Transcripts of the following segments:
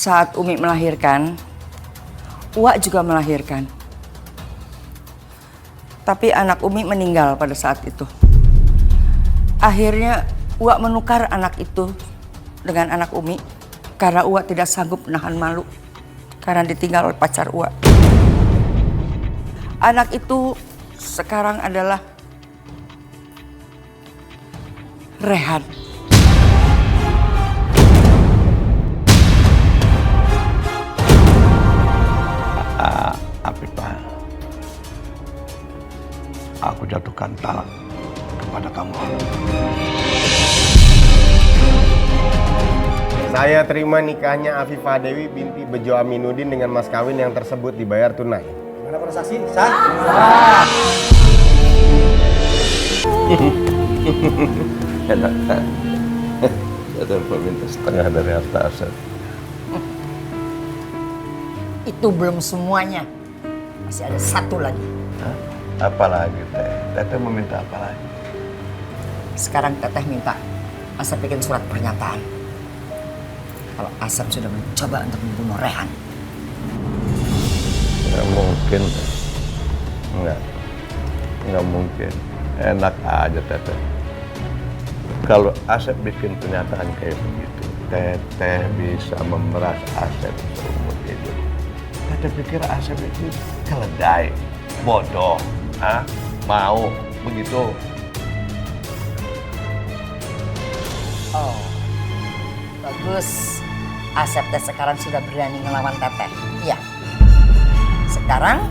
Saat Umi melahirkan, Uwak juga melahirkan. Tapi anak Umi meninggal pada saat itu. Akhirnya Uwak menukar anak itu dengan anak Umi karena Uwak tidak sanggup menahan malu karena ditinggal oleh pacar Uwak. Anak itu sekarang adalah Rehan. Afifah, aku jatuhkan talak kepada kamu. Saya terima nikahnya Afifah Dewi binti Bejo Aminuddin dengan mas kawin yang tersebut dibayar tunai. Mana para saksi? Sah? Enak kan? Saya meminta setengah dari harta aset. Itu belum semuanya. Masih ada satu lagi. Hah? Apa lagi, Teh? Teteh meminta apa lagi? Sekarang Teteh minta Asep bikin surat pernyataan kalau Asep sudah mencoba untuk membunuh Rehan. Nggak mungkin. Nggak mungkin. Enak aja, Teteh. Kalau Asep bikin pernyataan kayak begitu, Teteh bisa memeras Asep seumur hidup. Teteh pikir Asep itu keledai, bodoh, mau begitu. Oh, bagus. Asep teh sekarang sudah berani ngelawan Teteh. Iya. Sekarang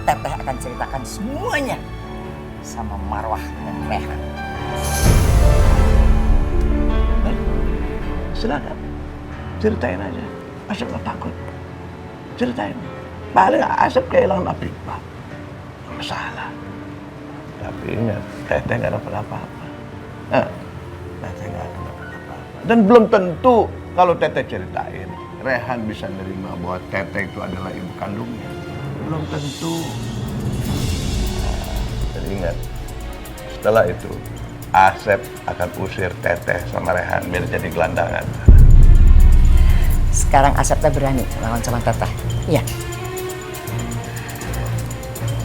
Teteh akan ceritakan semuanya sama Marwah dan Rehan. Silakan, ceritain aja. Asep nggak takut. Ceritain. Paling Asep kehilangan Afifah. Nggak masalah. Tapi ingat, Teteh nggak dapat apa-apa. Teteh nggak dapat apa-apa. Dan belum tentu kalau Teteh ceritain, Rehan bisa nerima bahwa Teteh itu adalah ibu kandungnya. Belum tentu. Dan ingat, setelah itu Asep akan usir Teteh sama Rehan biar jadi gelandangan. Sekarang Asep teh berani lawan sama Teteh. Iya.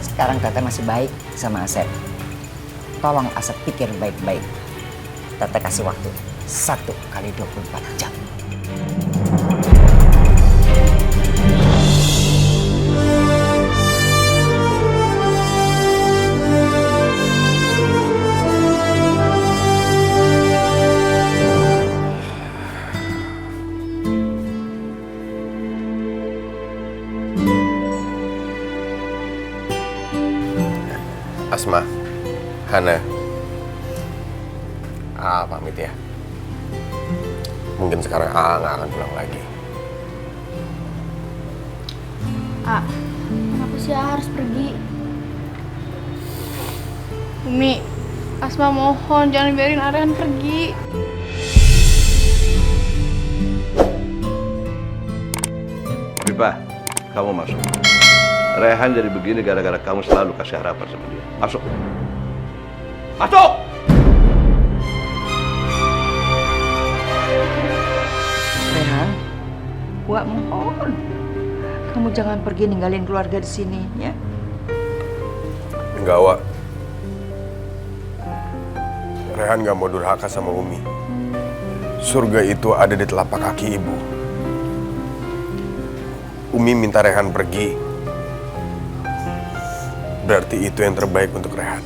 Sekarang Teteh masih baik sama Asep. Tolong Asep pikir baik-baik. Teteh kasih waktu 1 kali 24 jam. Asma, Hana, pamit ya. Mungkin sekarang nggak akan pulang lagi. Kenapa sih harus pergi? Umi, Asma mohon jangan biarin Rehan pergi. Afifah, kamu masuk. Rehan jadi begini gara-gara kamu selalu kasih harapan sama dia. Masuk. Masuk! Rehan, Wak mohon. Kamu jangan pergi ninggalin keluarga di sini, ya. Enggak, Wak. Rehan nggak mau durhaka sama Umi. Surga itu ada di telapak kaki ibu. Umi minta Rehan pergi. Berarti itu yang terbaik untuk Rehan.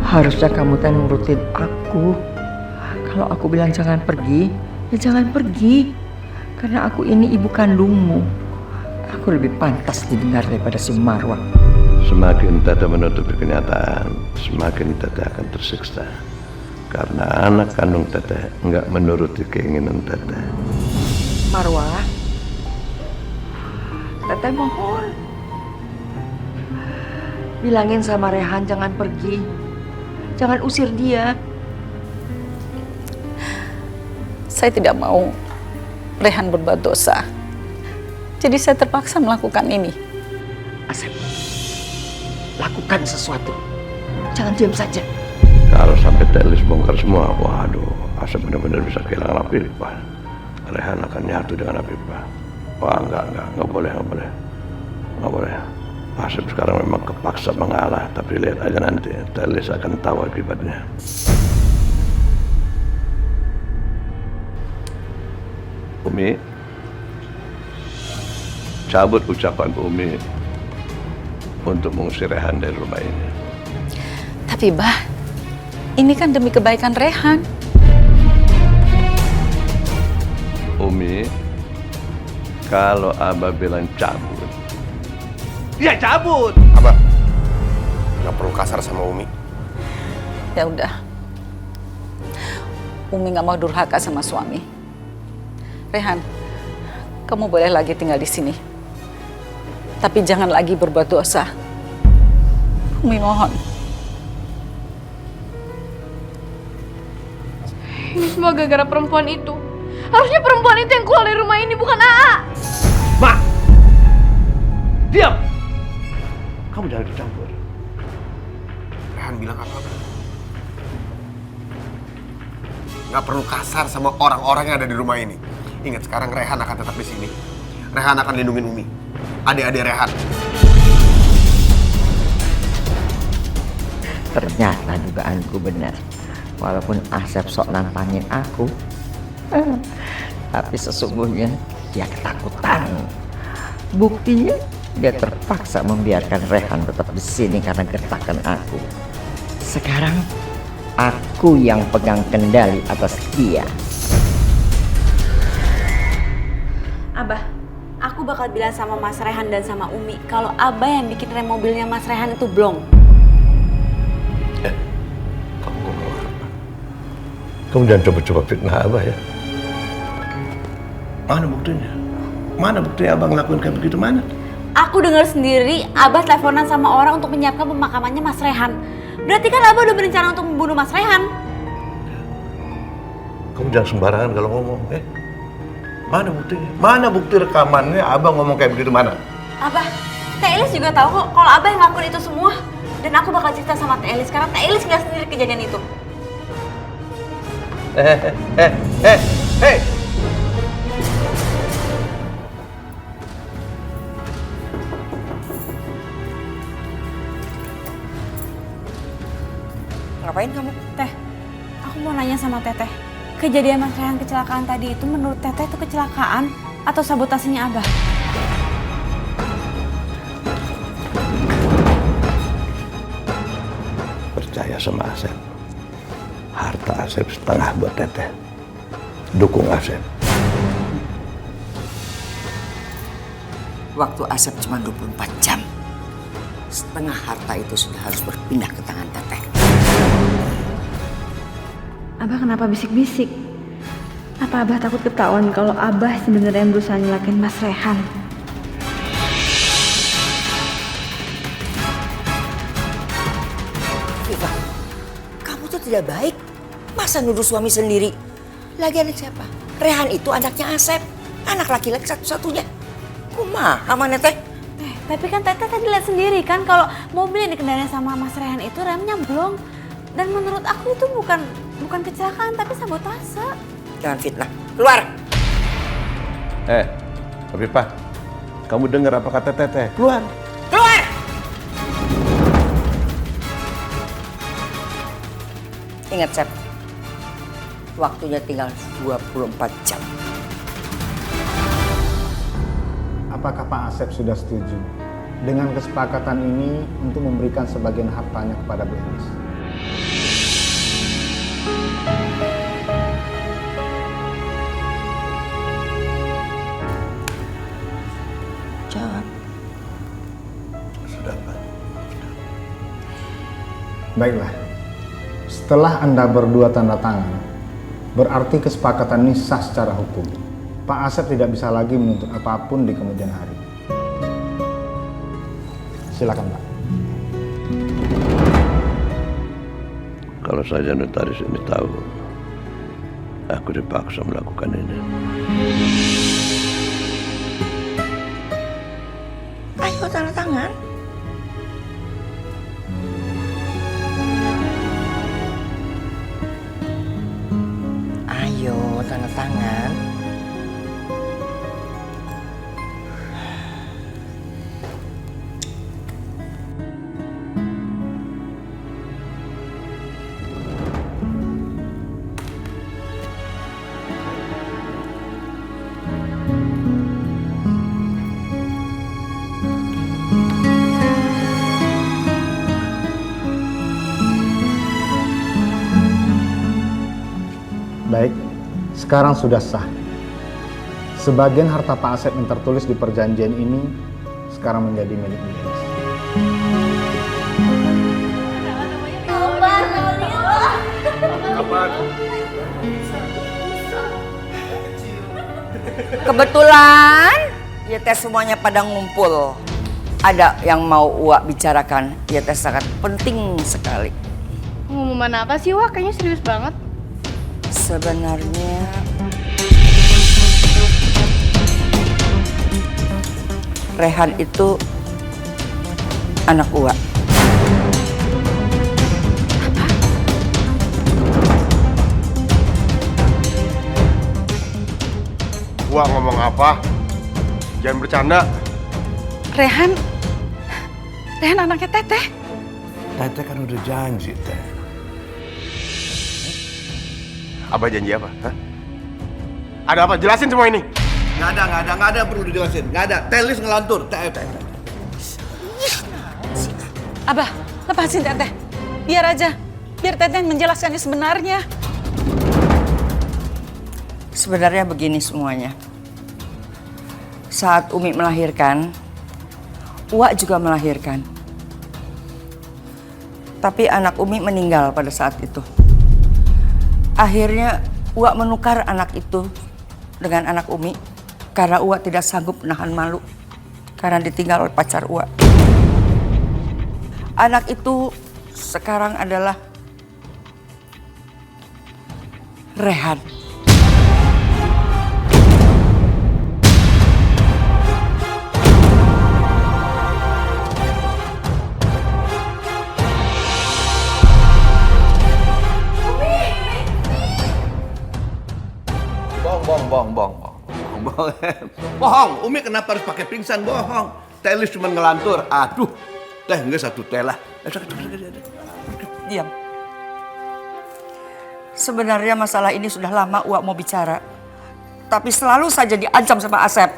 Harusnya kamu teh nurutin aku. Kalau aku bilang jangan pergi, ya jangan pergi. Karena aku ini ibu kandungmu. Aku lebih pantas didengar daripada si Marwah. Semakin Teteh menutupi kenyataan, semakin Teteh akan tersiksa. Karena anak kandung Teteh nggak menuruti keinginan Teteh. Marwah, Teteh mohon. Bilangin sama Rehan jangan pergi. Jangan usir dia. Saya tidak mau Rehan berbuat dosa. Jadi saya terpaksa melakukan ini. Asep, lakukan sesuatu. Jangan diam saja. Kalau sampai Telis bongkar semua, waduh, Asep benar-benar bisa kehilangan Afifah. Rehan akan nyatu dengan Afifah. Wah, enggak boleh. Asep sekarang memang kepaksa mengalah, tapi lihat aja nanti, Telis akan tahu akibatnya. Umi, cabut ucapan Umi untuk mengusir Rehan dari rumah ini. Tapi Bah, ini kan demi kebaikan Rehan. Umi, kalau Abah bilang cabut, ya cabut. Abah, nggak perlu kasar sama Umi. Ya udah. Umi nggak mau durhaka sama suami. Rehan, kamu boleh lagi tinggal di sini. Tapi jangan lagi berbuat dosa. Umi mohon. Ini semua gara-gara perempuan itu. Harusnya perempuan itu yang keluar dari rumah ini, bukan Aa. Ma, diam. Kamu jangan dicampur. Rehan bilang apa? Nggak perlu kasar sama orang-orang yang ada di rumah ini. Ingat, sekarang Rehan akan tetap di sini. Rehan akan lindungin Umi, adik-adik Rehan. Ternyata dugaanku benar. Walaupun Asep sok nantangin aku, tapi sesungguhnya dia ketakutan. Buktinya dia terpaksa membiarkan Rehan tetap di sini karena gertakan aku. Sekarang aku yang pegang kendali atas dia. Abah, aku bakal bilang sama Mas Rehan dan sama Umi kalau Abah yang bikin rem mobilnya Mas Rehan itu blong. Kamu ngomong apa? Kamu jangan coba-coba fitnah Abah ya. Mana buktinya? Mana buktinya Abah ngelakuin kayak begitu, mana? Aku dengar sendiri Abah teleponan sama orang untuk menyiapkan pemakamannya Mas Rehan. Berarti kan Abah udah berencana untuk membunuh Mas Rehan. Kamu jangan sembarangan kalau ngomong, Mana buktinya? Mana bukti rekamannya Abah ngomong kayak begitu, mana? Abah, Teh Elis juga tahu kok kalau Abah yang ngelakuin itu semua. Dan aku bakal cerita sama Teh Elis karena Teh Elis nggak sendiri kejadian itu. Hei! Ngapain kamu? Teh, aku mau nanya sama Teteh. Kejadian Mas Rehan kecelakaan tadi itu menurut Teteh itu kecelakaan atau sabotasenya Abah? Percaya sama Asep. Harta Asep setengah buat Teteh. Dukung Asep. Waktu Asep cuma 24 jam. Setengah harta itu sudah harus berpindah ke tangan Teteh. Abah kenapa bisik-bisik? Apa Abah takut ketahuan kalau Abah sebenarnya yang berusaha nyelakain Mas Rehan? Viva, kamu tuh tidak baik. Masa nuduh suami sendiri? Lagi anak siapa? Rehan itu anaknya Asep. Anak laki-laki satu-satunya. Kumaha mana Teh? Tapi kan Teteh tadi lihat sendiri kan kalau mobil yang dikendarain sama Mas Rehan itu remnya blong. Dan menurut aku itu bukan kecelakaan tapi sabotase. Jangan fitnah. Keluar! Afifah, kamu dengar apa kata Teteh? Keluar! Keluar! Ingat, Sep. Waktunya tinggal 24 jam. Apakah Pak Asep sudah setuju dengan kesepakatan ini untuk memberikan sebagian hartanya kepada Bu Elis? Jawab. Sudah, Pak. Baiklah, setelah Anda berdua tanda tangan, berarti kesepakatan ini sah secara hukum. Pak Asep tidak bisa lagi menuntut apapun di kemudian hari. Silakan, Pak. Kalau saja notaris ini tahu, aku dipaksa melakukan ini. Ayo tanda tangan. Baik, sekarang sudah sah. Sebagian harta Pak Asep yang tertulis di perjanjian ini sekarang menjadi milik Lilis. Kebetulan ya teh semuanya pada ngumpul. Ada yang mau Uwa bicarakan, ya teh sangat penting sekali. Pengumuman apa sih, Wak? Kayaknya serius banget. Sebenarnya Rehan itu anak Uwa. Wah, ngomong apa? Jangan bercanda. Rehan anaknya Teteh. Teteh kan udah janji, Teh. Abah janji apa? Hah? Ada apa? Jelasin semua ini. Nggak ada yang perlu dijelasin. Nggak ada. Telis ngelantur. Teh. Abah, lepasin Teteh. Biar aja. Biar Teteh menjelaskannya sebenarnya. Sebenarnya begini semuanya. Saat Umi melahirkan, Uwa juga melahirkan. Tapi anak Umi meninggal pada saat itu. Akhirnya Uwa menukar anak itu dengan anak Umi karena Uwa tidak sanggup menahan malu karena ditinggal oleh pacar Uwa. Anak itu sekarang adalah Rehan. Bohong. Umi kenapa harus pakai pingsan? Bohong. Telis cuma ngelantur. Aduh. Teh enggak satu teh lah. Diam. Sebenarnya masalah ini sudah lama Uwa mau bicara. Tapi selalu saja diancam sama Asep.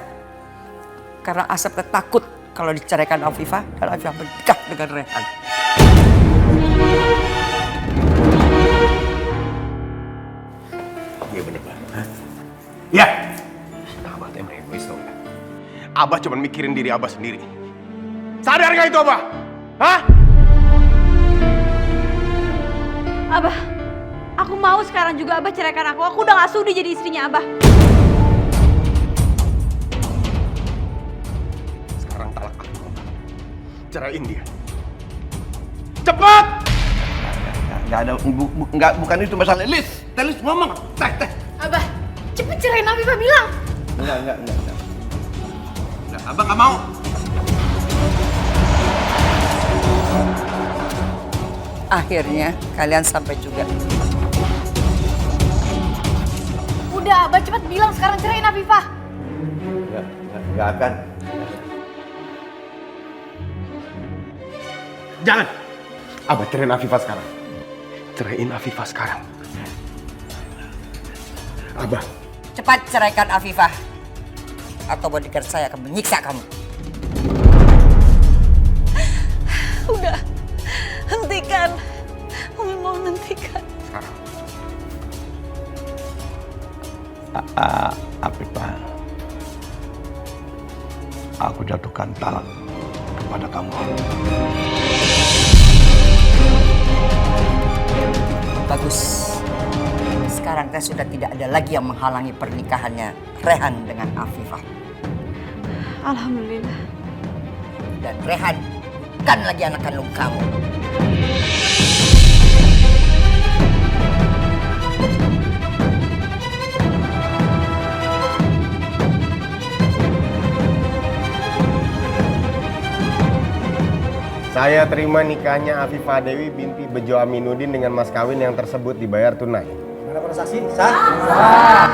Karena Asep takut kalau diceraikan Afifah dan Afifah menikah dengan Rehan. Iya bener banget. Ya. Abah tuh emang egois tau gak? Abah cuma mikirin diri Abah sendiri. Sadar gak itu Abah? Hah? Abah, aku mau sekarang juga Abah ceraikan aku. Aku udah gak sudi jadi istrinya Abah. Sekarang talak aku. Ceraiin dia. Cepat! Nggak ada. Bukan itu masalah. Telis ngomong. Teh. Abah, cepet cerain Afifah bilang. Enggak. Abang nggak mau. Akhirnya kalian sampai juga. Udah, Abah cepet bilang sekarang cerain Afifah. Nggak akan. Jangan! Abah ceraiin Afifah sekarang. Ceraiin Afifah sekarang. Abah. Cepat ceraikan Afifah. Atau bodyguard saya akan menyiksa kamu. Udah, hentikan. Umi mau hentikan. Sekarang. Afifah, aku jatuhkan talak kepada kamu. Bagus. Sekarang teh sudah tidak ada lagi yang menghalangi pernikahannya Rehan dengan Afifah. Alhamdulillah. Dan Rehan bukan lagi anak kandung kamu. Saya terima nikahnya Afifah Dewi binti Bejo Aminuddin dengan mas kawin yang tersebut dibayar tunai. Mana para saksi? Sah.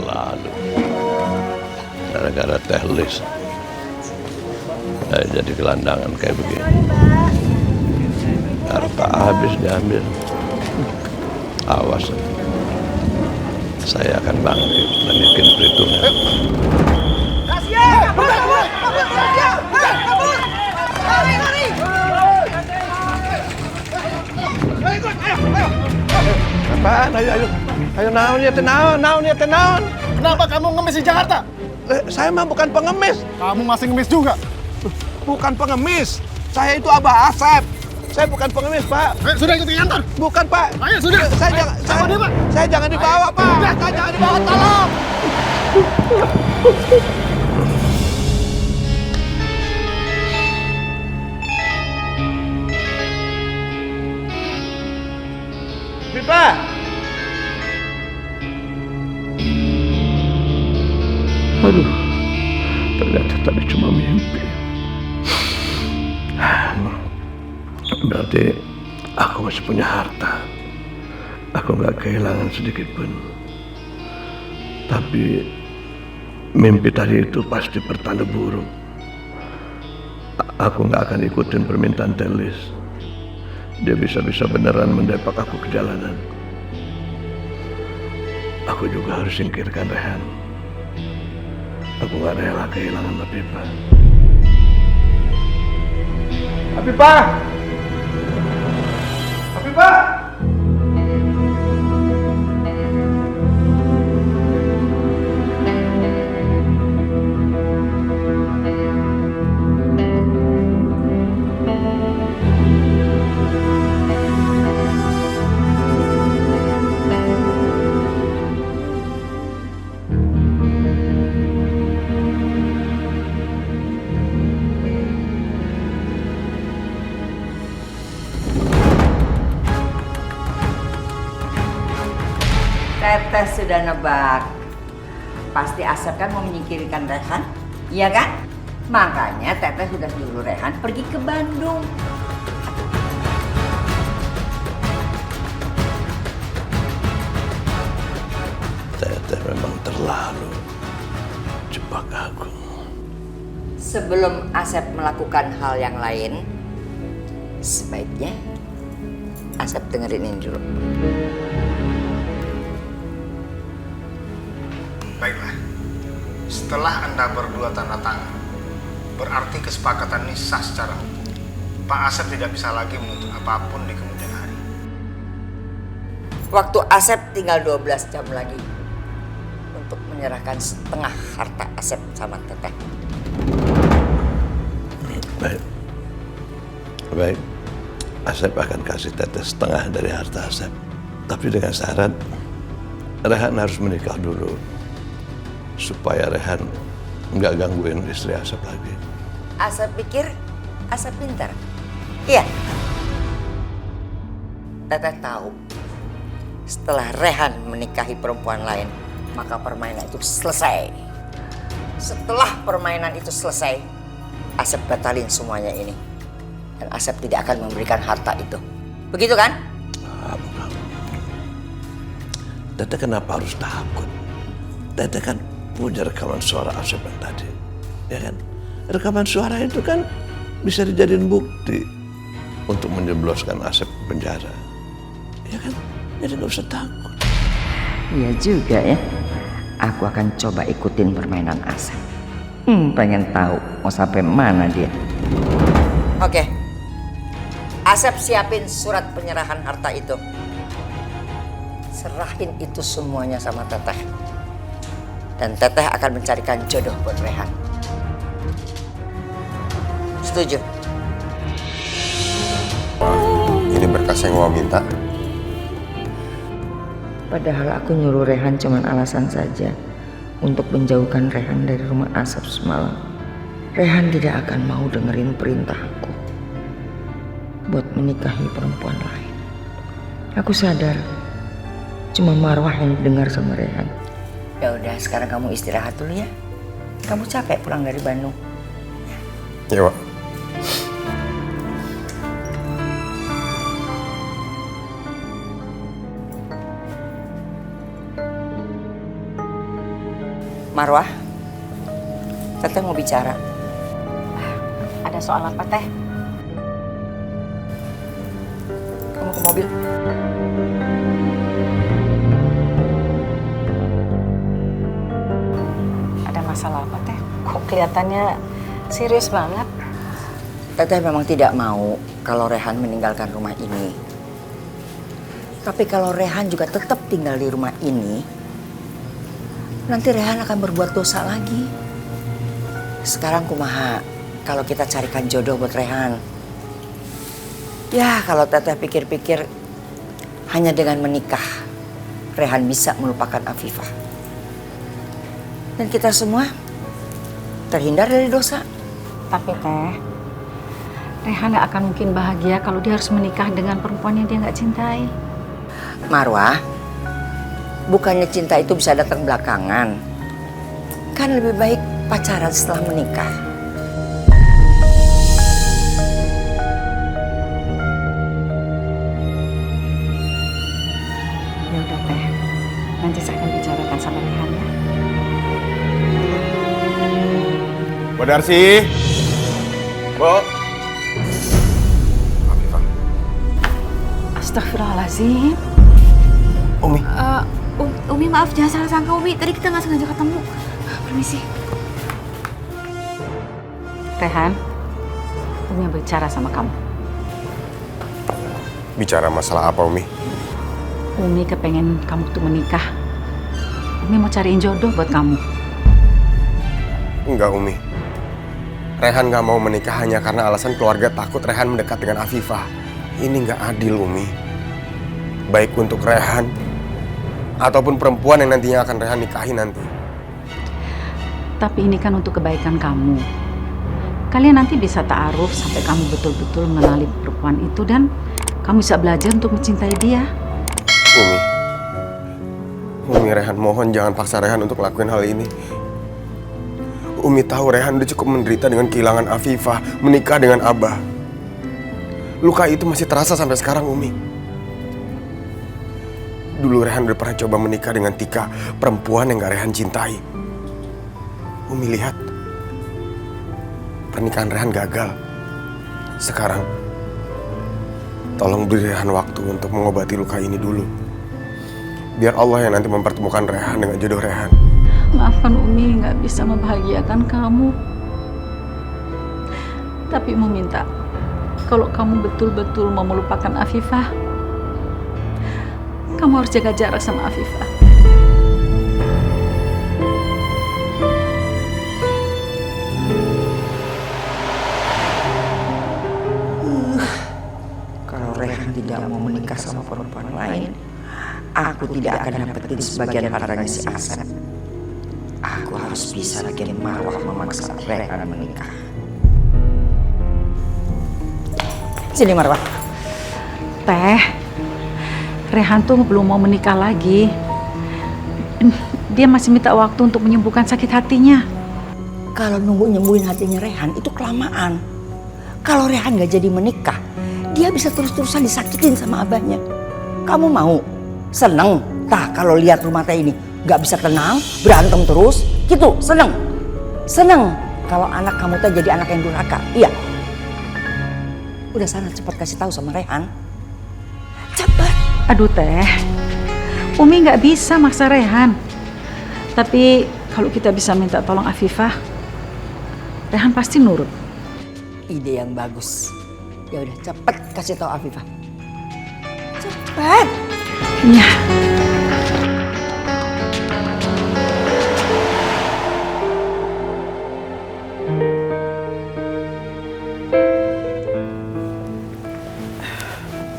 Lalu gara-gara teh lis saya jadi gelandangan kayak begini. Harta habis diambil. Awas, saya akan bangkit dan bikin perhitungan. rahasia! Kabur! Rahasia! Kabur! Lari! Apaan? Ayo naon ya, naon. Kenapa kamu ngemis di Jakarta? Saya mah bukan pengemis. Kamu masih ngemis juga. Bukan pengemis. Saya itu Abah Asep. Saya bukan pengemis, Pak. Ayo, sudah ikut ke kantor. Bukan, Pak. Ayo, sudah. Saya jangan dibawa, Pak. Saya jangan dibawa, tolong. Pipa. Aduh, ternyata tadi cuma mimpi. Berarti aku masih punya harta. Aku nggak kehilangan sedikit pun. Tapi mimpi tadi itu pasti pertanda buruk. Aku nggak akan ikutin permintaan Telis. Dia bisa-bisa beneran mendepak aku ke jalanan. Aku juga harus singkirkan Rehan. Aku nggak rela kehilangan Afifah. Afifah! Afifah! Teteh sudah nebak. Pasti Asep kan mau menyingkirkan Rehan, iya kan? Makanya Teteh sudah nyuruh Rehan pergi ke Bandung. Teteh memang terlalu jebak aku. Sebelum Asep melakukan hal yang lain, sebaiknya Asep dengerin ini dulu. Baiklah, setelah Anda berdua tanda tangan, berarti kesepakatan ini sah secara hukum. Pak Asep tidak bisa lagi menuntut apapun di kemudian hari. Waktu Asep tinggal 12 jam lagi untuk menyerahkan setengah harta Asep sama Teteh. Baik. Asep akan kasih Teteh setengah dari harta Asep. Tapi dengan syarat Rehan harus menikah dulu. Supaya Rehan nggak gangguin istri Asep lagi. Asep pikir Asep pintar. Iya. Teteh tahu setelah Rehan menikahi perempuan lain, maka permainan itu selesai. Setelah permainan itu selesai, Asep batalin semuanya ini. Dan Asep tidak akan memberikan harta itu. Begitu kan? Bukan. Teteh kenapa harus takut? Teteh kan punya rekaman suara Asep yang tadi, ya kan? Rekaman suara itu kan bisa dijadiin bukti untuk menjebloskan Asep ke penjara, ya kan? Jadi nggak usah takut. Iya juga ya. Aku akan coba ikutin permainan Asep. Pengen tahu mau sampai mana dia. Oke. Asep siapin surat penyerahan harta itu. Serahin itu semuanya sama Teteh. Dan Teteh akan mencarikan jodoh buat Rehan. Setuju? Ini berkas yang mau minta. Padahal aku nyuruh Rehan cuman alasan saja untuk menjauhkan Rehan dari rumah Asep semalam. Rehan tidak akan mau dengerin perintahku buat menikahi perempuan lain. Aku sadar cuma Marwah yang dengar sama Rehan. Ya udah, sekarang kamu istirahat dulu ya. Kamu capek pulang dari Bandung. Ya, Pak. Marwah, Teteh mau bicara. Ada soal apa, Teh? Kamu ke mobil. Ada masalah apa, Teh? Kok kelihatannya serius banget. Teteh memang tidak mau kalau Rehan meninggalkan rumah ini. Tapi kalau Rehan juga tetap tinggal di rumah ini, nanti Rehan akan berbuat dosa lagi. Sekarang kumaha kalau kita carikan jodoh buat Rehan. Ya kalau Teteh pikir-pikir, hanya dengan menikah Rehan bisa melupakan Afifah. Dan kita semua terhindar dari dosa. Tapi Teh, Rehan gak akan mungkin bahagia kalau dia harus menikah dengan perempuan yang dia gak cintai. Marwah, bukannya cinta itu bisa datang belakangan. Kan lebih baik pacaran setelah menikah. Ya udah Teh, nanti saya akan bicarakan sama Rehan ya. Bu Darsi. Bu. Afifah. Astagfirullahaladzim. Umi. Umi maaf, jangan salah sangka Umi. Tadi kita nggak sengaja ketemu. Permisi. Rehan, Umi bicara sama kamu. Bicara masalah apa, Umi? Umi kepengen kamu tuh menikah. Umi mau cariin jodoh buat kamu. Enggak, Umi. Rehan gak mau menikah hanya karena alasan keluarga takut Rehan mendekat dengan Afifah. Ini gak adil, Umi. Baik untuk Rehan ataupun perempuan yang nantinya akan Rehan nikahi nanti. Tapi ini kan untuk kebaikan kamu. Kalian nanti bisa ta'aruf sampai kamu betul-betul mengenali perempuan itu dan kamu bisa belajar untuk mencintai dia. Umi, Rehan mohon jangan paksa Rehan untuk ngelakuin hal ini. Umi tahu Rehan udah cukup menderita dengan kehilangan Afifah, menikah dengan Abah. Luka itu masih terasa sampai sekarang, Umi. Dulu Rehan udah pernah coba menikah dengan Tika, perempuan yang gak Rehan cintai. Umi lihat, pernikahan Rehan gagal. Sekarang, tolong beri Rehan waktu untuk mengobati luka ini dulu. Biar Allah yang nanti mempertemukan Rehan dengan jodoh Rehan. Maafkan Umi nggak bisa membahagiakan kamu. Tapi mau minta, kalau kamu betul-betul mau melupakan Afifah, kamu harus jaga jarak sama Afifah. Kalau Rehan tidak mau menikah sama perempuan lain, aku tidak akan dapetin sebagian hartanya si Asep. Aku harus bisa bikin Marwah memaksa Rehan menikah. Sini Marwah. Teh, Rehan tuh belum mau menikah lagi. Dia masih minta waktu untuk menyembuhkan sakit hatinya. Kalau nunggu nyembuhin hatinya Rehan itu kelamaan. Kalau Rehan gak jadi menikah, dia bisa terus-terusan disakitin sama abahnya. Kamu mau? Seneng? Tah kalau lihat rumah teh ini gak bisa tenang, berantem terus, gitu, seneng. Seneng kalau anak kamu teh jadi anak yang durhaka, iya. Udah sana cepat kasih tahu sama Rehan. Cepat. Aduh Teh, Umi nggak bisa maksa Rehan. Tapi kalau kita bisa minta tolong Afifah, Rehan pasti nurut. Ide yang bagus. Ya udah cepet kasih tahu Afifah. Cepet. Iya.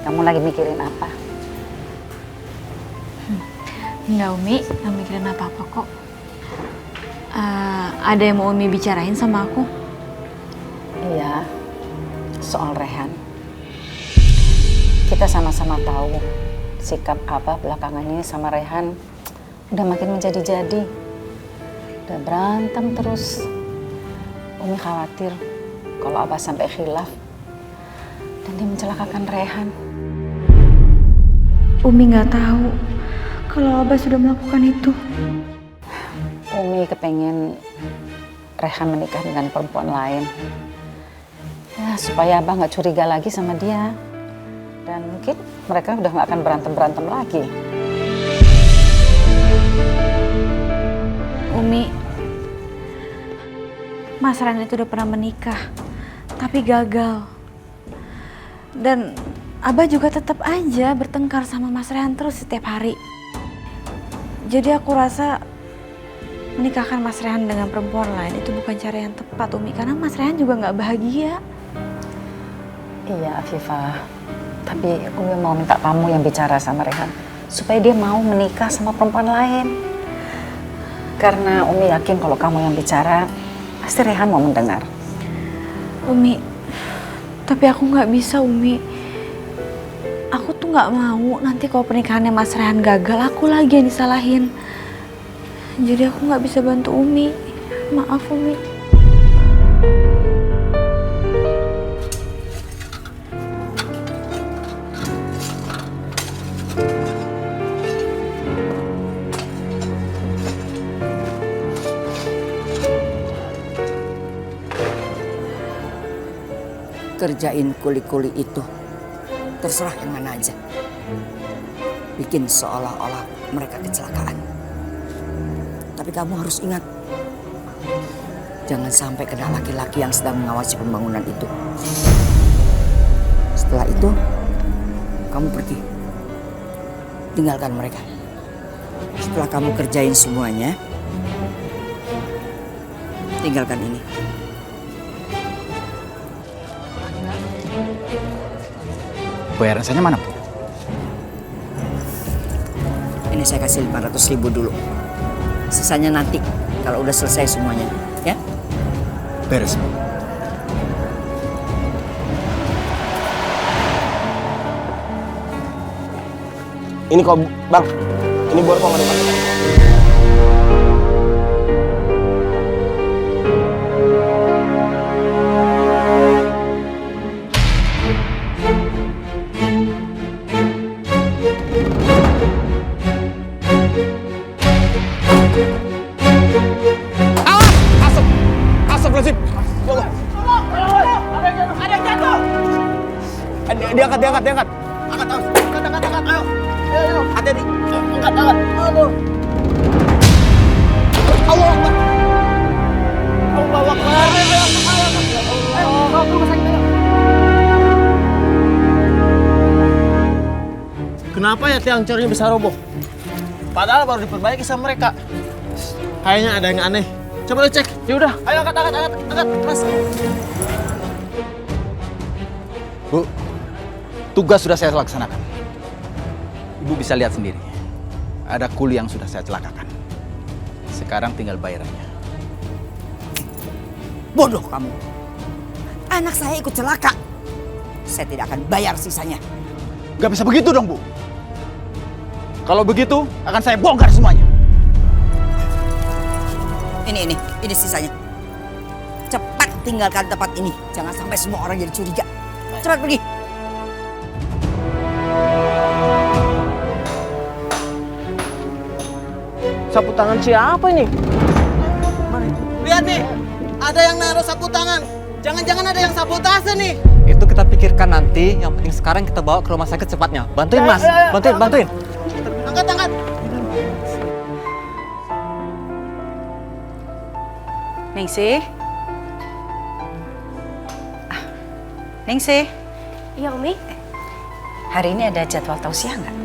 Kamu lagi mikirin apa? Enggak Umi, gak mikirin apa-apa kok. Ada yang mau Umi bicarain sama aku? Iya, soal Rehan. Kita sama-sama tahu sikap Abah belakangan ini sama Rehan udah makin menjadi-jadi. Udah berantem terus. Umi khawatir kalau Abah sampai khilaf dan dia mencelakakan Rehan. Umi nggak tahu kalau Abah sudah melakukan itu. Umi kepengen Rehan menikah dengan perempuan lain. Ya, supaya Abah nggak curiga lagi sama dia. Dan mungkin mereka udah nggak akan berantem-berantem lagi. Mas Rehan itu udah pernah menikah, tapi gagal. Dan Abah juga tetap aja bertengkar sama Mas Rehan terus setiap hari. Jadi aku rasa menikahkan Mas Rehan dengan perempuan lain itu bukan cara yang tepat, Umi. Karena Mas Rehan juga nggak bahagia. Iya, Afifah. Tapi Umi mau minta kamu yang bicara sama Rehan supaya dia mau menikah sama perempuan lain. Karena Umi yakin kalau kamu yang bicara, pasti Rehan mau mendengar. Umi, tapi aku nggak bisa, Umi. Aku tuh nggak mau nanti kalau pernikahannya Mas Rehan gagal, aku lagi yang disalahin. Jadi aku nggak bisa bantu Umi. Maaf, Umi. Kerjain kuli-kuli itu, terserah yang mana aja. Bikin seolah-olah mereka kecelakaan. Tapi kamu harus ingat, jangan sampai kena laki-laki yang sedang mengawasi pembangunan itu. Setelah itu, kamu pergi. Tinggalkan mereka. Setelah kamu kerjain semuanya, tinggalkan ini. Bayarannya mana, Bu? Ini saya kasih 500.000 dulu. Sisanya nanti kalau udah selesai semuanya, ya? Beres, Bu. Ini kok, Bang. Ini buat kok nggak dipakai. Diangkat. Angkat. Ayo. Ayo. Hati-hati. Angkat. Aduh. Allah Akbar. Allah Akbar. Ayo, bawa ke rumah sakit. Kenapa ya tiang cornya bisa roboh? Padahal baru diperbaiki sama mereka. Kayaknya ada yang aneh. Coba lu cek. Ya udah. Ayo angkat. Mas. Bu, tugas sudah saya laksanakan. Ibu bisa lihat sendiri. Ada kuli yang sudah saya celakakan. Sekarang tinggal bayarannya. Bodoh kamu. Anak saya ikut celaka. Saya tidak akan bayar sisanya. Gak bisa begitu dong, Bu. Kalau begitu, akan saya bongkar semuanya. Ini sisanya. Cepat tinggalkan tempat ini. Jangan sampai semua orang jadi curiga. Cepat pergi. Sapu tangan siapa ini? Lihat nih, ada yang naruh sapu tangan. Jangan-jangan ada yang sabotase nih. Itu kita pikirkan nanti, yang penting sekarang kita bawa ke rumah sakit cepatnya. Bantuin, Mas. Bantuin. Angkat. Ningsih. Iya, Umi. Hari ini ada jadwal tausiah nggak?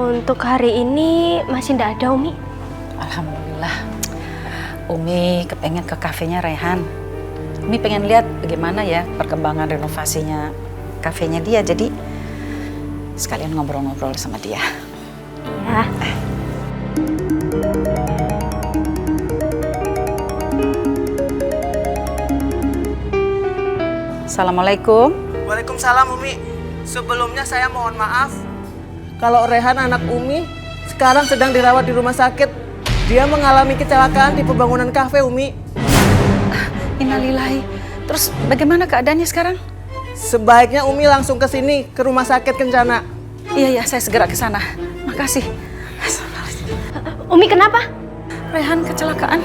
Untuk hari ini masih nggak ada, Umi. Alhamdulillah. Umi kepengen ke kafenya Rehan. Umi pengen lihat bagaimana ya perkembangan renovasinya kafenya dia. Jadi sekalian ngobrol-ngobrol sama dia. Ya. Assalamualaikum. Waalaikumsalam, Umi. Sebelumnya saya mohon maaf. Kalau Rehan anak Umi sekarang sedang dirawat di rumah sakit. Dia mengalami kecelakaan di pembangunan kafe, Umi. Innalillahi. Terus bagaimana keadaannya sekarang? Sebaiknya Umi langsung ke sini, ke rumah sakit Kencana. Iya, saya segera ke sana. Makasih. Umi kenapa? Rehan kecelakaan.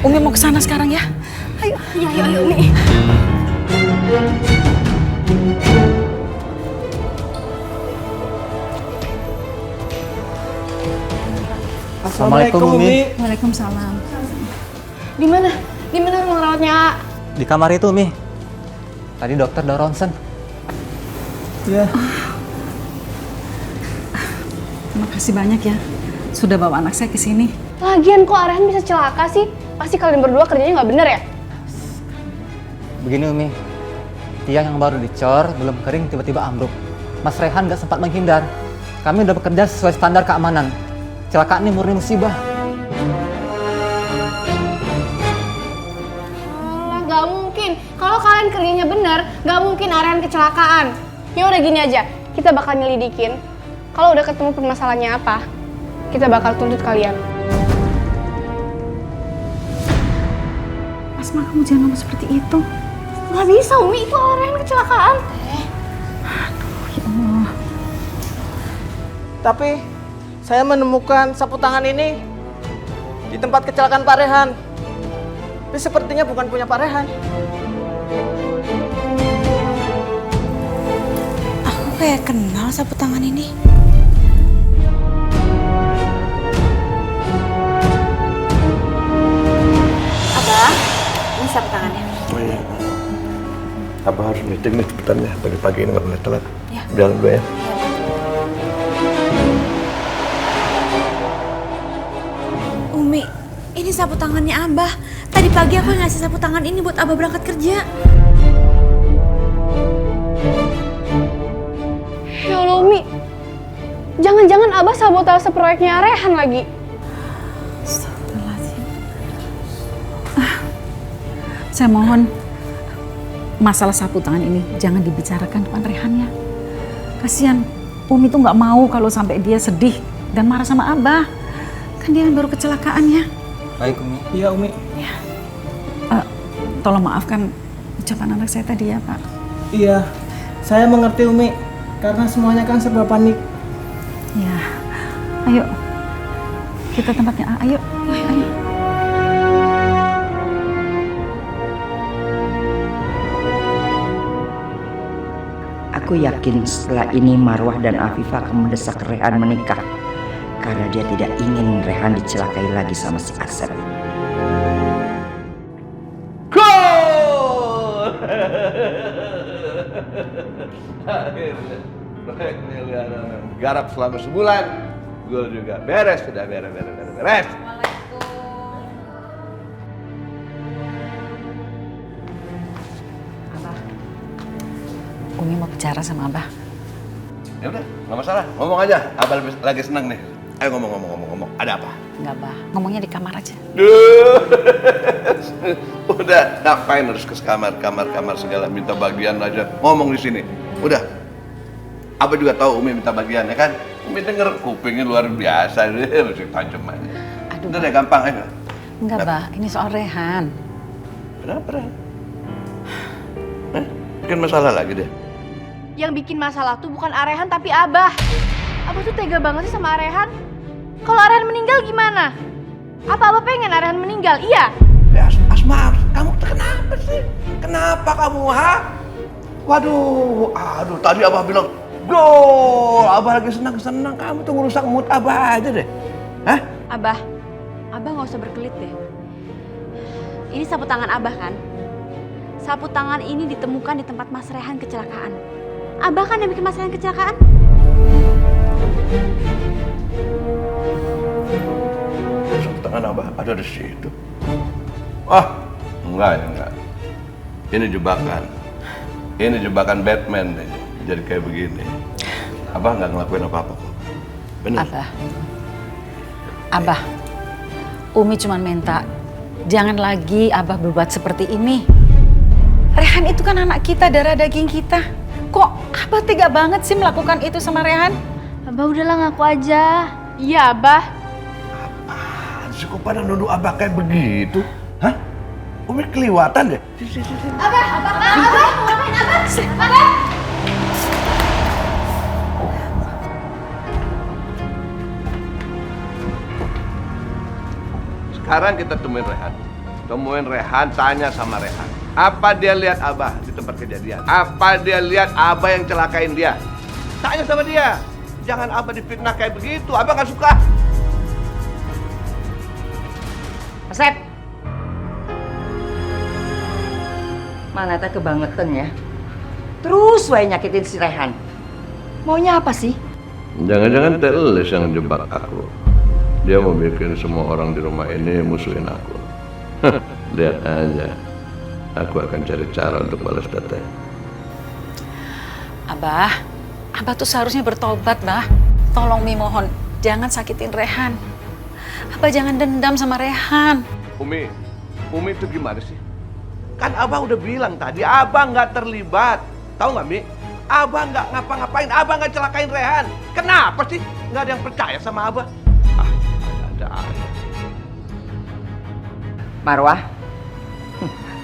Umi mau ke sana sekarang ya. Ayo. Iya, ayo, Umi. Assalamualaikum Umi. Waalaikumsalam. Di mana? Di mana ruang rawatnya, A? Di kamar itu Umi. Tadi dokter udah ronsen. Iya. Terima kasih banyak ya, sudah bawa anak saya ke sini. Lagian kok Rehan bisa celaka sih? Pasti kalian berdua kerjanya nggak bener ya? Begini Umi, tiang yang baru dicor belum kering tiba-tiba ambruk. Mas Rehan gak sempat menghindar. Kami udah bekerja sesuai standar keamanan. Kecelakaan ini murni musibah. Alah, nggak mungkin. Kalau kalian kerjanya bener, nggak mungkin Rehan kecelakaan. Ya udah gini aja, kita bakal nyelidikin. Kalau udah ketemu permasalahannya apa, kita bakal tuntut kalian. Asma, kamu jangan ngomong seperti itu. Nggak bisa, Umi. Itu Rehan kecelakaan. Aduh, ya Allah. Tapi saya menemukan sapu tangan ini di tempat kecelakaan Pak Rehan. Tapi sepertinya bukan punya Pak Rehan. Aku kayak kenal sapu tangan ini. Abah, ini sapu tangannya. Oh iya. Abah harus meeting nih cepetan ya. Pagi-pagi ini nggak boleh telat. Ya. Jalan dulu ya. Umi, ini sapu tangannya Abah. Tadi pagi aku ngasih sapu tangan ini buat Abah berangkat kerja. Ya Allah, Umi. Jangan-jangan Abah sabotase proyeknya Rehan lagi. Astagfirullahaladzim. Saya mohon masalah sapu tangan ini jangan dibicarakan depan Rehan ya. Kasihan Umi tuh nggak mau kalau sampai dia sedih dan marah sama Abah. Kan dia baru kecelakaan ya. Baik Umi. Iya Umi. Ya. Tolong maafkan ucapan anak saya tadi ya Pak. Iya, saya mengerti Umi. Karena semuanya kan serba panik. Ya, ayo kita tempatnya. Ayo, ayo. Aku yakin setelah ini Marwah dan Afifah akan mendesak Rehan menikah. Karena dia tidak ingin Rehan dicelakai lagi sama si Asep. Gol! Akhirnya proyek miliaran garap selama sebulan. Gol juga beres, sudah beres. Umi mau bicara sama Abah. Ya udah, nggak masalah. Ngomong aja. Abah lagi senang nih. Ayo ngomong. Ada apa? Enggak, Bah. Ngomongnya di kamar aja. Duh. Udah, ngapain harus ke kamar segala minta bagian aja. Ngomong di sini. Udah. Abah juga tahu Umi minta bagian ya kan? Umi denger kupingnya luar biasa, masih tajam aja. Aduh, udah deh gampang aja. Enggak, Bah. Ini soal Rehan. Kenapa Rehan? Bikin masalah lagi deh. Yang bikin masalah tuh bukan Rehan tapi Abah. Abah tuh tega banget sih sama Rehan. Kalau Rehan meninggal gimana? Apa Abah pengen Rehan meninggal? Iya. Ya, Asma, kamu kenapa sih? Kenapa kamu, ha? Waduh, tadi Abah bilang, gol, Abah lagi senang-senang, kamu tuh ngerusak mood Abah aja deh. Hah? Abah nggak usah berkelit deh. Ini sapu tangan Abah kan? Sapu tangan ini ditemukan di tempat Mas Rehan kecelakaan. Abah kan yang bikin Mas Rehan kecelakaan? Sapu tangan Abah ada di situ. Wah, enggak. Ini jebakan Batman nih. Jadi kayak begini. Abah nggak ngelakuin apa-apa kok. Bener? Abah, Umi cuma minta jangan lagi Abah berbuat seperti ini. Rehan itu kan anak kita, darah daging kita. Kok Abah tega banget sih melakukan itu sama Rehan? Abah udahlah ngaku aja. Iya, Abah. Apaan sih kok pada nuduh Abah kayak begitu? Hah? Umi keliwatan deh. Abah, ngapain Abah? Sekarang kita temuin Rehan, tanya sama Rehan. Apa dia lihat Abah di tempat kejadian? Apa dia lihat Abah yang celakain dia? Tanya sama dia. Jangan Abah difitnah kayak begitu, Abah gak suka. Asep. Mana teh kebangetan ya. Terus wae nyakitin si Rehan. Maunya apa sih? Jangan-jangan Teles yang jebak aku. Dia mau bikin semua orang di rumah ini musuhin aku. Lihat aja. Aku akan cari cara untuk balas Teteh. Abah tuh seharusnya bertobat, Bah. Tolong Mi mohon, jangan sakitin Rehan. Abah jangan dendam sama Rehan. Umi itu gimana sih? Kan Abah udah bilang tadi, Abah nggak terlibat. Tahu nggak, Mi? Abah nggak ngapa-ngapain, Abah nggak celakain Rehan. Kenapa sih? Nggak ada yang percaya sama Abah? Ada aja. Marwah,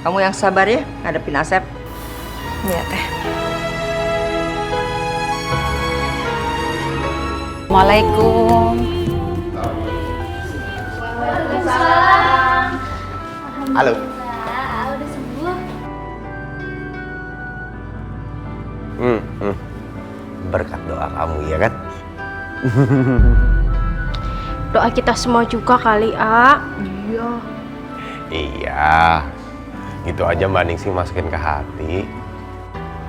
kamu yang sabar ya ngadepin Asep. Iya, Teh. Assalamualaikum. Waalaikumsalam. Halo. Udah sembuh. Berkat doa kamu ya kan? Doa kita semua juga kali, A. Iya. Iya. Gitu aja Mbak Ningsih masukin ke hati.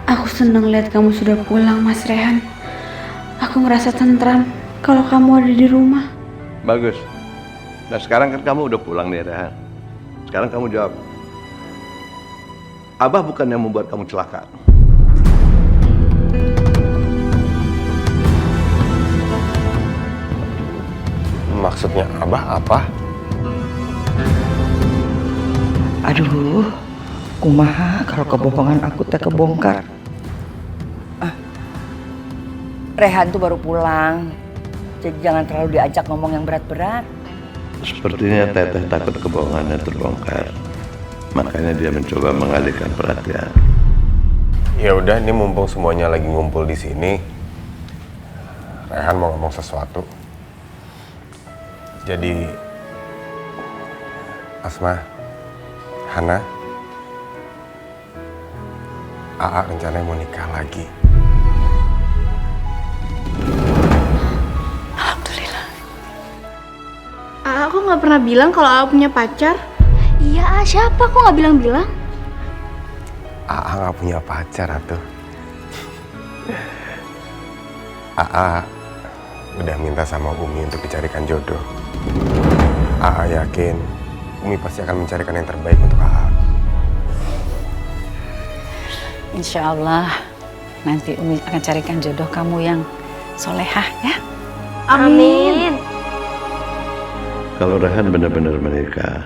Aku senang lihat kamu sudah pulang, Mas Rehan. Aku ngerasa tentram kalau kamu ada di rumah. Bagus. Nah sekarang kan kamu udah pulang nih Rehan. Sekarang kamu jawab. Abah bukan yang membuat kamu celaka. Maksudnya Abah apa? Aduh, kumaha kalau kebohongan aku teh kebongkar. Rehan tuh baru pulang, jadi jangan terlalu diajak ngomong yang berat-berat. Sepertinya Teteh takut kebohongannya terbongkar. Makanya dia mencoba mengalihkan perhatian. Ya udah, ini mumpung semuanya lagi ngumpul di sini, Rehan mau ngomong sesuatu. Jadi, Asma, Hana, AA rencananya mau nikah lagi. Alhamdulillah. Aku nggak pernah bilang kalau aku punya pacar. Iya, siapa? Kok nggak bilang-bilang? AA nggak punya pacar atuh. AA udah minta sama Umi untuk dicarikan jodoh. AA yakin Umi pasti akan mencarikan yang terbaik untuk AA. Insya Allah nanti Umi akan carikan jodoh kamu yang solehah ya. Amin. Kalau Rehan benar-benar menikah,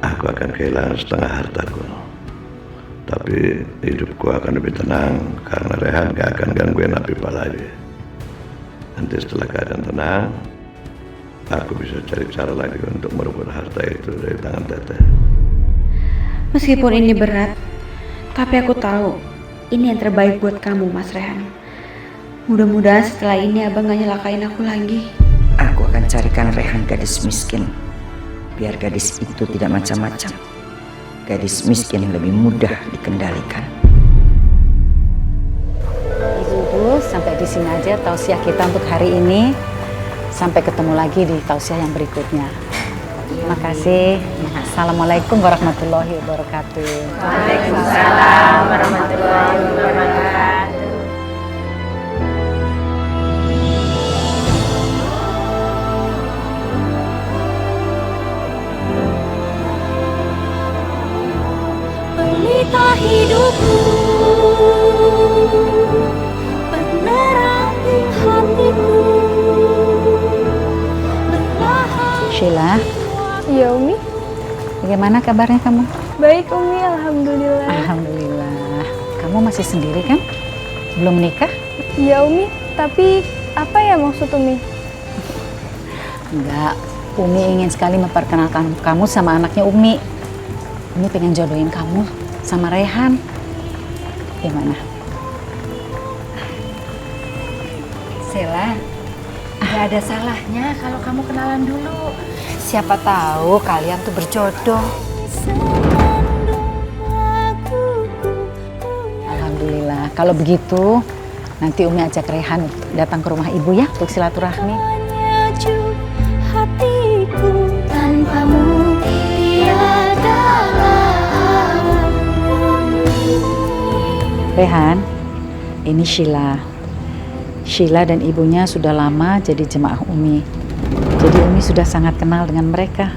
aku akan kehilangan setengah hartaku. Tapi hidupku akan lebih tenang karena Rehan gak akan gangguin Afifah lagi. Nanti setelah keadaan tenang, aku bisa cari cara lagi untuk merebut harta itu dari tangan Teteh. Meskipun ini berat, tapi aku tahu ini yang terbaik buat kamu, Mas Rehan. Mudah-mudahan setelah ini Abang gak nyelakain aku lagi. Aku akan carikan Rehan gadis miskin, biar gadis itu tidak macam-macam. Gadis miskin lebih mudah dikendalikan. Ibu-ibu, sampai di sini aja tausiah kita untuk hari ini. Sampai ketemu lagi di tausiah yang berikutnya. Terima kasih. Assalamualaikum warahmatullahi wabarakatuh. Waalaikumsalam warahmatullahi wabarakatuh. Pelita hidupku, penerang hatiku. Sheila, Iya, Umi. bagaimana kabarnya kamu? Baik, Umi. Alhamdulillah. Alhamdulillah. Kamu masih sendiri kan? Belum menikah? Iya, Umi. Tapi apa ya maksud Umi? Enggak. Umi ingin sekali memperkenalkan kamu sama anaknya Umi. Umi pengen jodohin kamu sama Rehan. Gimana? Sela, gak ada salahnya kalau kamu kenalan dulu. Siapa tahu kalian tuh berjodoh. Alhamdulillah. Kalau begitu, nanti Umi ajak Rehan datang ke rumah ibu ya untuk silaturahmi. Hatiku Rehan, ini Sheila. Sheila dan ibunya sudah lama jadi jemaah Umi. Jadi Umi sudah sangat kenal dengan mereka.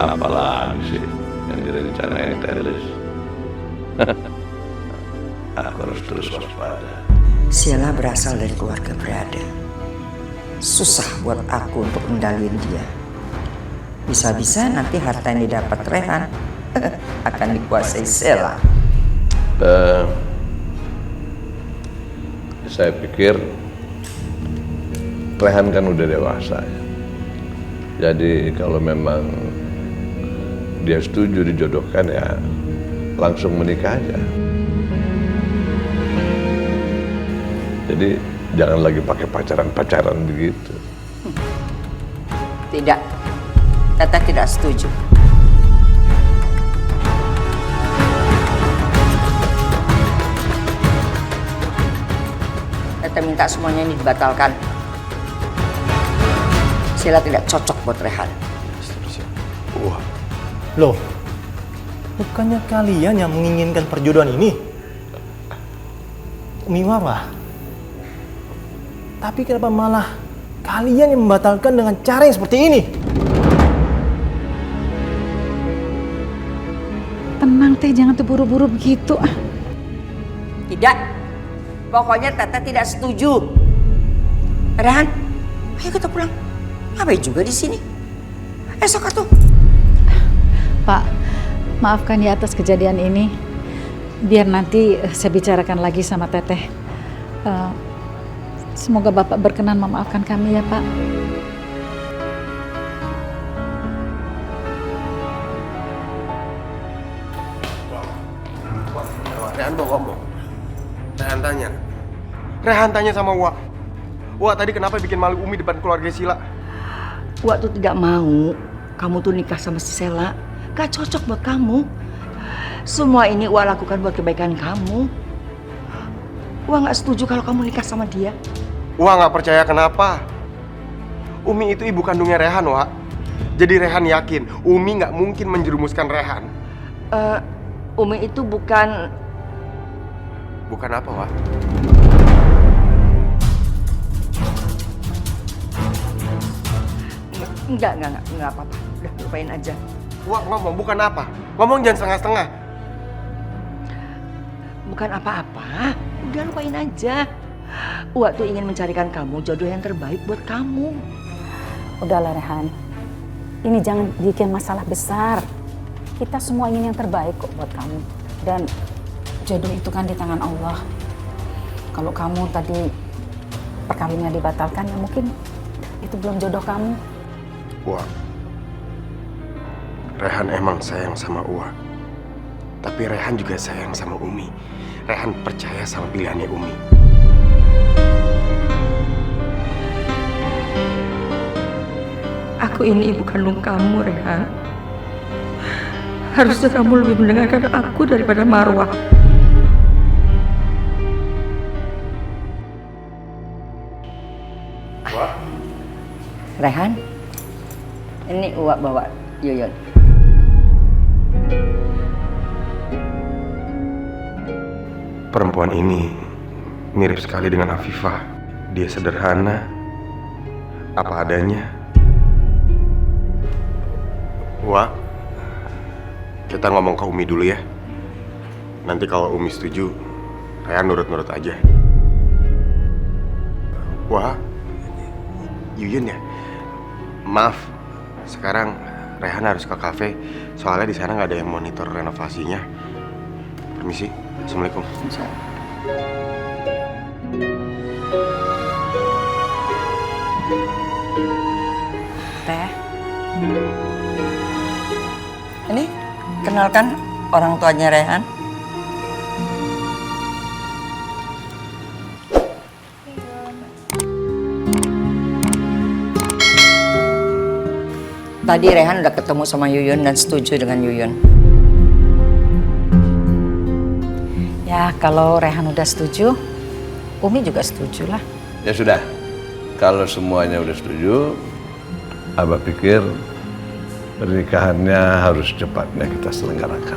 Apalagi sih yang direncanain Telis. Aku harus terus waspada. Sheila berasal dari keluarga berada. Susah buat aku untuk kendaliin dia. Bisa-bisa nanti harta yang didapat Rehan akan dikuasai Sheila. Saya pikir Rehan kan udah dewasa ya. Jadi kalau memang dia setuju dijodohkan ya langsung menikah aja. Jadi jangan lagi pakai pacaran-pacaran begitu. Tidak, Teteh tidak setuju. Teteh minta semuanya ini dibatalkan. Sheila tidak cocok buat Rehan. Wah. Loh, bukannya kalian yang menginginkan perjodohan ini? Umi Marwah. Tapi kenapa malah kalian yang membatalkan dengan cara yang seperti ini? Tenang Teh, jangan terburu-buru begitu. Tidak. Pokoknya Teteh tidak setuju. Rehan, ayo kita pulang. Ngapain juga di sini? Esok atuh. Pak, maafkan ya atas kejadian ini. Biar nanti saya bicarakan lagi sama Teteh. Semoga Bapak berkenan memaafkan kami ya, Pak. Rehan mau ngomong. Rehan tanya sama Wak. Wak tadi kenapa bikin malu Umi depan keluarga Sheila? Wak tuh tidak mau kamu tuh nikah sama si Sheila. Gak cocok buat kamu. Semua ini Wak lakukan buat kebaikan kamu. Wak gak setuju kalau kamu nikah sama dia. Wak gak percaya kenapa? Umi itu ibu kandungnya Rehan, Wak. Jadi Rehan yakin Umi gak mungkin menjerumuskan Rehan. Umi itu bukan... Bukan apa, Wak? Enggak apa-apa. Udah, lupain aja. Wak ngomong, bukan apa? Ngomong jangan setengah-setengah. Bukan apa-apa. Udah, lupain aja. Wak tuh ingin mencarikan kamu jodoh yang terbaik buat kamu. Udahlah Rehan, ini jangan bikin masalah besar. Kita semua ingin yang terbaik kok buat kamu. Dan jodoh itu kan di tangan Allah. Kalau kamu tadi perkawinannya dibatalkan, ya mungkin itu belum jodoh kamu. Wak, Rehan emang sayang sama Wak. Tapi Rehan juga sayang sama Umi. Rehan percaya sama pilihannya Umi. Aku ini ibu kandung kamu, Rehan. Harusnya kamu lebih mendengarkan aku daripada Marwah. Wak. Rehan, ini Uwak bawa Yuyun. Perempuan ini mirip sekali dengan Afifah. Dia sederhana, apa adanya. Wak, kita ngomong ke Umi dulu ya. Nanti kalau Umi setuju, Rehan nurut-nurut aja. Wak, Yuyun ya? Maaf, sekarang Rehan harus ke kafe. Soalnya di sana nggak ada yang monitor renovasinya. Permisi, assalamualaikum. Teh, ini kenalkan orang tuanya Rehan. Tadi Rehan udah ketemu sama Yuyun dan setuju dengan Yuyun. Ya kalau Rehan udah setuju, Umi juga setuju lah. Ya sudah, kalau semuanya udah setuju, Abah pikir Pernikahannya harus cepatnya kita selenggarakan.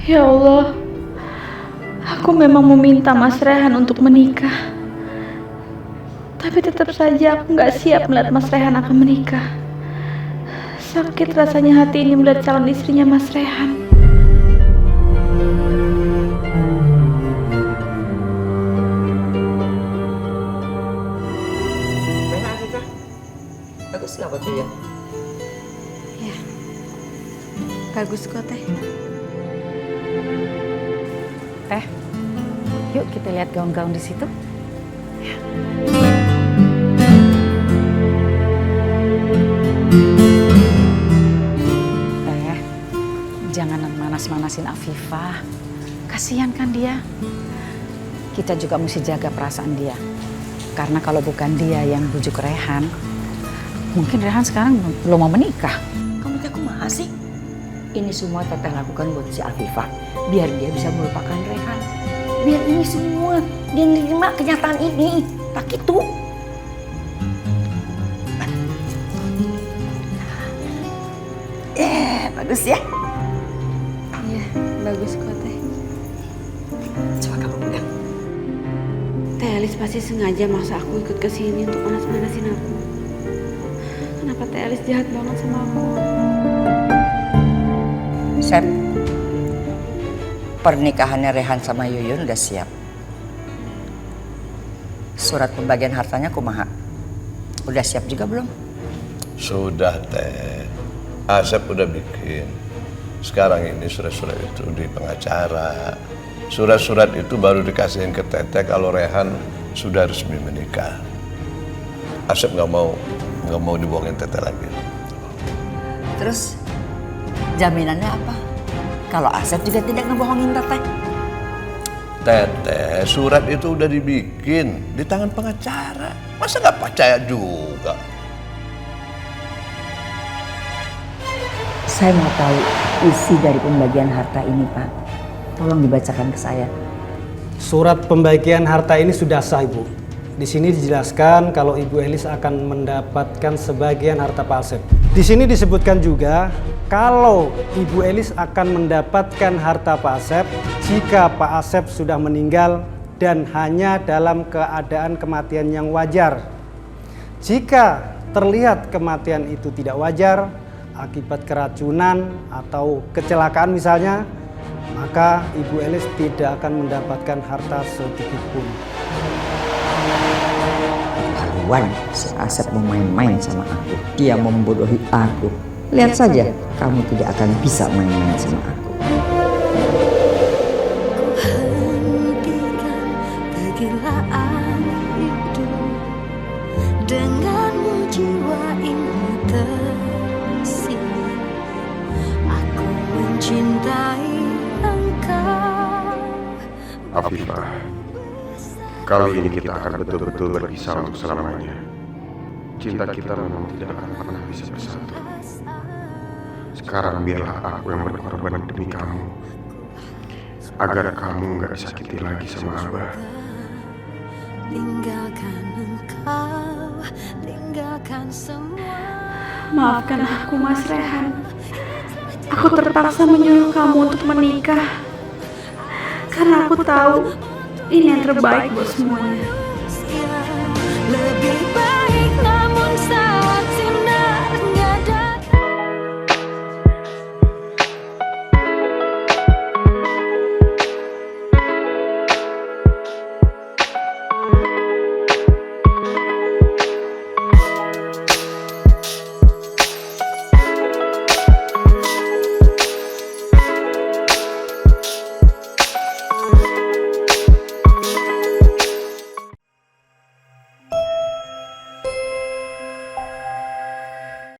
Ya Allah, aku memang meminta Mas Rehan untuk menikah. Tapi tetap saja aku nggak siap melihat Mas Rehan akan menikah. Sakit rasanya hati ini melihat calon istrinya Mas Rehan. Mana Afifah? Bagus nggak buat dia? Ya, bagus kok Teh. Teh, yuk kita lihat gaun-gaun di situ. Teh, jangan manas-manasin Afifah. Kasihan kan dia. Kita juga mesti jaga perasaan dia. Karena kalau bukan dia yang bujuk Rehan, mungkin Rehan sekarang belum mau menikah. Kamu teh kumaha sih? Ini semua Teteh lakukan buat si Afifah, biar dia bisa melupakan Rehan. Biar ini semua dia menerima kenyataan ini. Tak gitu. Bagus ya? Iya, bagus kok Teh. Coba kamu pegang. Teh Elis pasti sengaja maksa aku ikut ke sini untuk panas-panasin aku. Kenapa Teh Elis jahat banget sama aku? Sep, pernikahannya Rehan sama Yuyun udah siap. Surat pembagian hartanya kumaha? Udah siap juga belum? Sudah Teh, Asep udah bikin. Sekarang ini surat-surat itu di pengacara. Surat-surat itu baru dikasihin ke Teteh kalau Rehan sudah resmi menikah. Asep nggak mau dibohongin Teteh lagi. Terus jaminannya apa? Kalau Asep juga tidak ngebohongin Teteh. Teteh, surat itu udah dibikin di tangan pengacara. Masa nggak percaya juga? Saya mau tahu isi dari pembagian harta ini, Pak. Tolong dibacakan ke saya. Surat pembagian harta ini sudah sah, Ibu. Di sini dijelaskan kalau Ibu Elis akan mendapatkan sebagian harta Pak Asep. Di sini disebutkan juga kalau Ibu Elis akan mendapatkan harta Pak Asep jika Pak Asep sudah meninggal dan hanya dalam keadaan kematian yang wajar. Jika terlihat kematian itu tidak wajar, akibat keracunan atau kecelakaan misalnya, maka Ibu Elis tidak akan mendapatkan harta sedikit pun. Haruan, si Asep mau main-main sama aku. Dia membodohi aku. Lihat saja, kamu tidak akan bisa main-main sama aku. Hentikan kegilaan hidup, denganmu jiwa ini tersirat. Aku mencintai engkau. Afifah, kali ini kita akan betul-betul berpisah untuk selamanya. Cinta kita memang tidak akan pernah bisa bersatu. Sekarang biarlah aku yang berkorban demi kamu, agar kamu nggak disakiti lagi sama Abah. Tinggalkan engkau, tinggalkan semua. Maafkan aku, Mas Rehan. Aku terpaksa menyuruh kamu untuk menikah. Karena aku tahu ini yang terbaik buat semuanya. Lebih baik